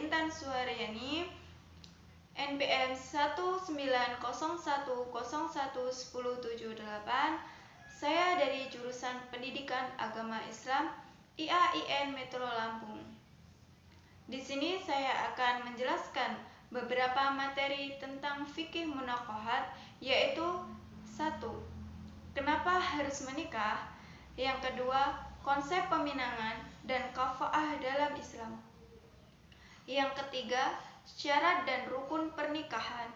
Intan Suharyani, NPM 19010110178. Saya dari jurusan Pendidikan Agama Islam IAIN Metro Lampung. Di sini saya akan menjelaskan beberapa materi tentang fikih munaqahat, yaitu 1. Kenapa harus menikah? Yang kedua, konsep peminangan dan kafaah dalam Islam. Yang ketiga, syarat dan rukun pernikahan.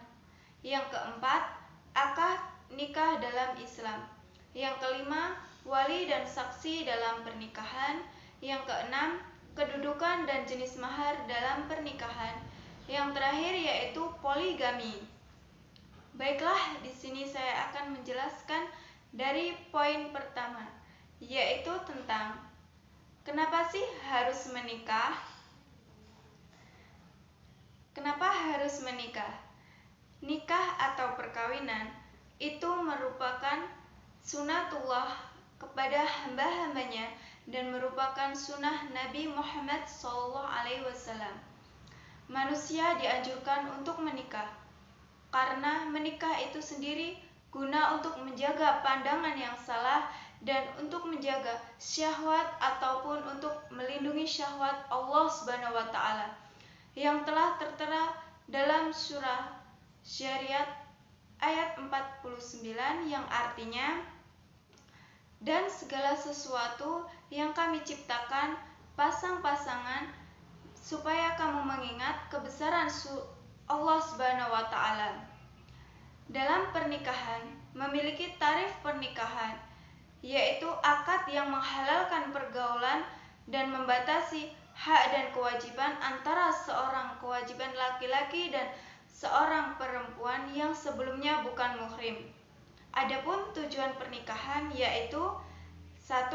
Yang keempat, akad nikah dalam Islam. Yang kelima, wali dan saksi dalam pernikahan. Yang keenam, kedudukan dan jenis mahar dalam pernikahan. Yang terakhir yaitu poligami. Baiklah, di sini saya akan menjelaskan dari poin pertama, yaitu tentang kenapa sih harus menikah? Kenapa harus menikah? Nikah atau perkawinan itu merupakan sunatullah kepada hamba-hambanya dan merupakan sunnah Nabi Muhammad SAW. Manusia dianjurkan untuk menikah karena menikah itu sendiri guna untuk menjaga pandangan yang salah dan untuk menjaga syahwat ataupun untuk melindungi syahwat Allah Subhanahu wa taala yang telah tertera dalam surah Syariat ayat 49 yang artinya, dan segala sesuatu yang kami ciptakan pasang-pasangan supaya kamu mengingat kebesaran Allah Subhanahu wa taala. Dalam pernikahan memiliki tarif pernikahan, yaitu akad yang menghalalkan pergaulan dan membatasi hak dan kewajiban antara seorang kewajiban laki-laki dan seorang perempuan yang sebelumnya bukan muhrim. Adapun tujuan pernikahan yaitu 1.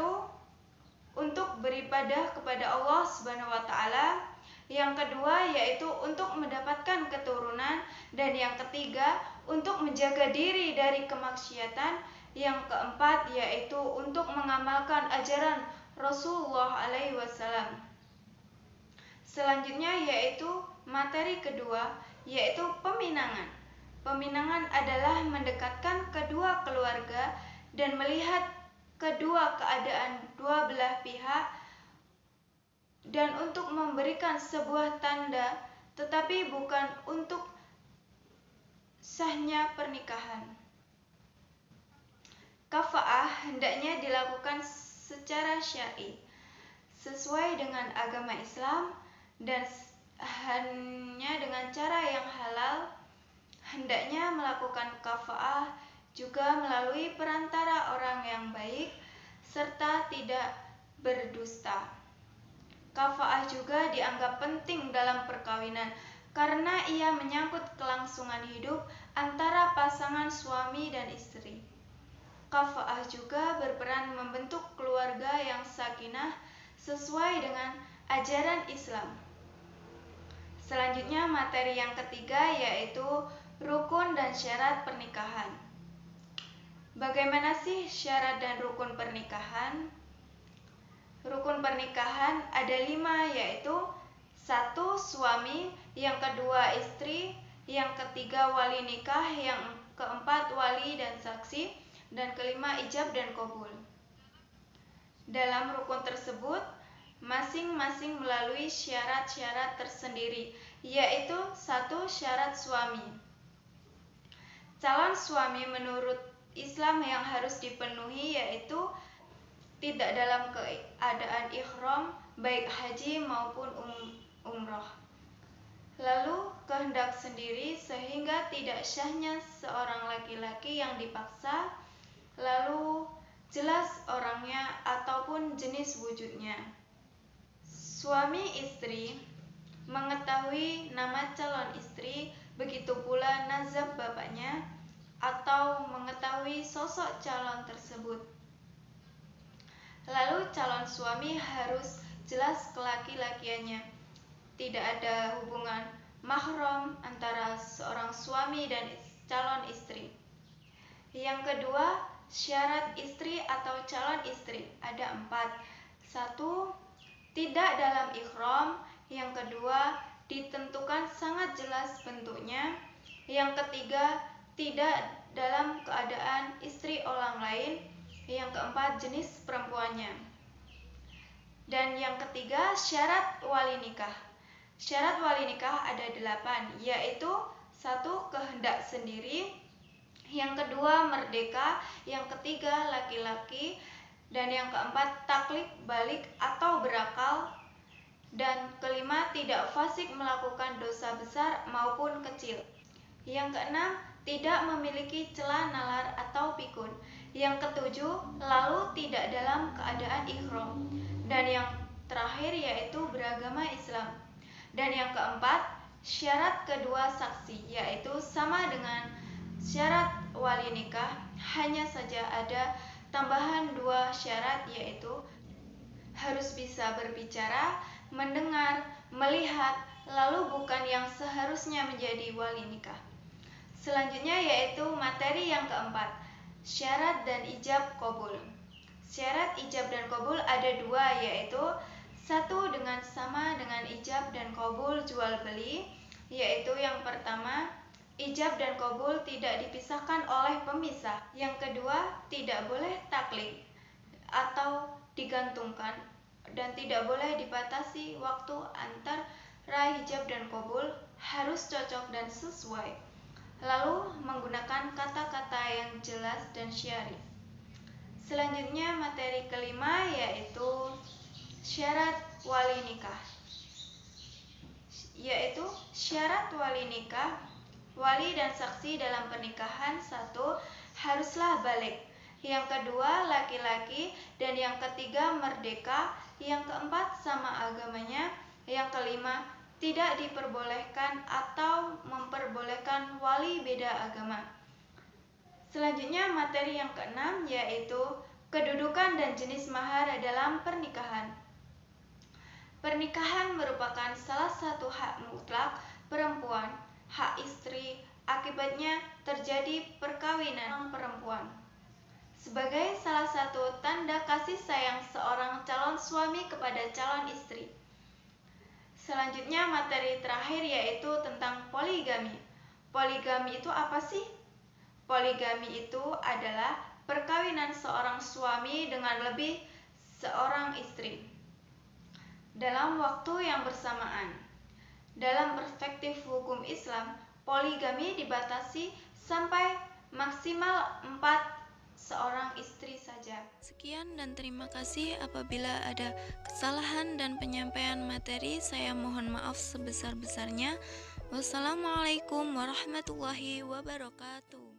Untuk beribadah kepada Allah Subhanahu wa taala. Yang kedua yaitu untuk mendapatkan keturunan, dan yang ketiga untuk menjaga diri dari kemaksiatan. Yang keempat yaitu untuk mengamalkan ajaran Rasulullah SAW. Selanjutnya yaitu materi kedua, yaitu peminangan. Peminangan adalah mendekatkan kedua keluarga dan melihat kedua keadaan dua belah pihak dan untuk memberikan sebuah tanda, tetapi bukan untuk sahnya pernikahan. Kafaah hendaknya dilakukan secara syar'i sesuai dengan agama Islam dan hanya dengan cara yang halal. Hendaknya melakukan kafaah juga melalui perantara orang yang baik serta tidak berdusta. Kafaah juga dianggap penting dalam perkawinan karena ia menyangkut kelangsungan hidup antara pasangan suami dan istri. Kafaah juga berperan membentuk keluarga yang sakinah sesuai dengan ajaran Islam. Selanjutnya materi yang ketiga yaitu rukun dan syarat pernikahan. Bagaimana sih syarat dan rukun pernikahan? Rukun pernikahan ada 5, yaitu 1. Suami, yang kedua istri, yang ketiga wali nikah, yang keempat wali dan saksi, dan kelima ijab dan qabul. Dalam rukun tersebut masing-masing melalui syarat-syarat tersendiri, yaitu 1. Syarat suami. Calon suami menurut Islam yang harus dipenuhi yaitu tidak dalam keadaan ihram baik haji maupun umroh. Lalu kehendak sendiri sehingga tidak syahnya seorang laki-laki yang dipaksa. Lalu jelas orangnya ataupun jenis wujudnya. Suami istri mengetahui nama calon istri, begitu pula nazab bapaknya, atau mengetahui sosok calon tersebut. Lalu calon suami harus jelas kelaki-lakiannya. Tidak ada hubungan mahram antara seorang suami dan calon istri. Yang kedua, syarat istri atau calon istri ada 4. 1. Tidak dalam ihram. Yang kedua, ditentukan sangat jelas bentuknya. Yang ketiga, tidak dalam keadaan istri orang lain. Yang keempat, jenis perempuannya. Dan yang ketiga, syarat wali nikah. Syarat wali nikah ada 8, yaitu 1. Kehendak sendiri. Yang kedua, merdeka. Yang ketiga, laki-laki. Dan yang keempat, taklif balik atau berakal. Dan kelima, tidak fasik melakukan dosa besar maupun kecil. Yang keenam, tidak memiliki celah nalar atau pikun. Yang ketujuh, lalu tidak dalam keadaan ihram. Dan yang terakhir yaitu beragama Islam. Dan yang keempat, syarat kedua saksi, yaitu sama dengan syarat wali nikah, hanya saja ada tambahan 2 syarat, yaitu harus bisa berbicara, mendengar, melihat, lalu bukan yang seharusnya menjadi wali nikah. Selanjutnya yaitu materi yang keempat, syarat dan ijab qabul. Syarat ijab dan qabul ada 2, yaitu 1 dengan sama dengan ijab dan qabul jual beli, yaitu yang pertama, ijab dan qabul tidak dipisahkan oleh pemisah. Yang kedua, tidak boleh taklid atau digantungkan, dan tidak boleh dibatasi waktu antara hijab dan qabul, harus cocok dan sesuai. Lalu menggunakan kata-kata yang jelas dan syar'i. Selanjutnya materi kelima yaitu syarat wali nikah. Yaitu syarat wali nikah, wali dan saksi dalam pernikahan. 1. Haruslah balik. Yang kedua, laki-laki. Dan yang ketiga, merdeka. Yang keempat, sama agamanya. Yang kelima, tidak diperbolehkan atau memperbolehkan wali beda agama. Selanjutnya materi yang keenam yaitu kedudukan dan jenis mahar dalam pernikahan. Pernikahan merupakan salah satu hak mutlak perempuan, hak istri. Akibatnya terjadi perkawinan perempuan. Sebagai salah satu tanda kasih sayang seorang calon suami kepada calon istri. Selanjutnya materi terakhir yaitu tentang poligami. Poligami itu apa sih? Poligami itu adalah perkawinan seorang suami dengan lebih seorang istri dalam waktu yang bersamaan. Dalam perspektif hukum Islam, poligami dibatasi sampai maksimal 4 seorang istri saja. Sekian dan terima kasih. Apabila ada kesalahan dan penyampaian materi, saya mohon maaf sebesar-besarnya. Wassalamualaikum warahmatullahi wabarakatuh.